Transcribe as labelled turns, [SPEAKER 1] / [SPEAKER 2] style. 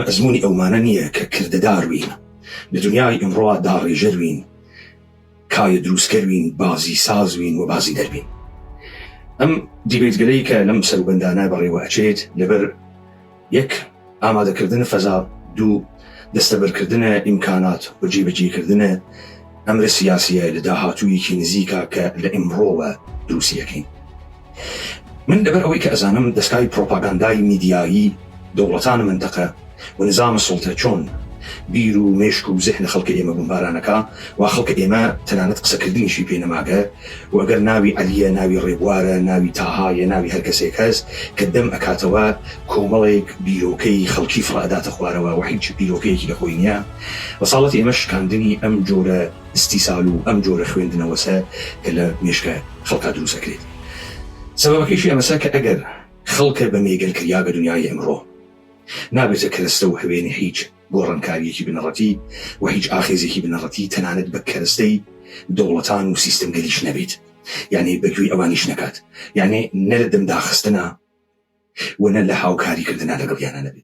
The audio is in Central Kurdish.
[SPEAKER 1] ئەزمموی ئەومانە نییە کە کردەداروین لە دنیای ئەمڕۆ داڕێژەروین، کایە دروستکەروین، بازی سازوین و بازی دەربین. ئەم دیبێتگەلەی کە لەم سەروبەندانە بەڕێوە ئەچێت لەبەر یەک ئامادەکردن فەزا، دوو دەستەبەرکردنە ئیمکانات و جێبەجێکردنە ئەمرە سیاسیە لە داهاتوویەکی نزیکە کە لە ئیمڕۆوە دروستیەکەین. من لەبەر ئەوەی کە ئەزانم دەستگای پرۆپاگاندای میدیایی دەوڵەتانی منتەقە و نظام سڵتە چۆن بیر و مێشک و زێحنە خەڵکە ئێمە بمبارانەکە و خەڵکە ئێمە تەنانەت قسەکردنیشی پێ نەماگە و ئەگەر ناوی عەلیە، ناوی ڕێبوارە، ناوی تاهایە، ناوی هەر کەسێک هەست کە دەم ئەکاتەوە کۆمەڵێک بیرۆکەی خەڵکی فڕاداتە خوارەوە و هیچ بیرۆکەیەکی لە خۆی نییە. وەساڵەتی ئێمە شکاندنی ئەم جۆرە ئیستیسال و ئەم جۆرە خوێندنەوەسە کە لە مێشکە خەڵکا دروستەکرێت. سەبەبەکەیشی ئەمەسە کە ئەگەر خەڵکە بە مێگەلکریا بە دنیای ئەمڕۆ نابێتە کەرەستە و هەوێنە هیچ گۆڕانکاریەکی بنەڕەتی و هیچ ئاخێزێکی بنەڕەتی، تەنانەت بە کەرەستەی دەوڵەتان و سیستەمگەریش نەبێت، یعنی بەگوێی ئەوانیش نەکات، یعنی نە لە دەمداخستنە و نە لە هاوکاریکردنە لەگەڵیانە نەبێت.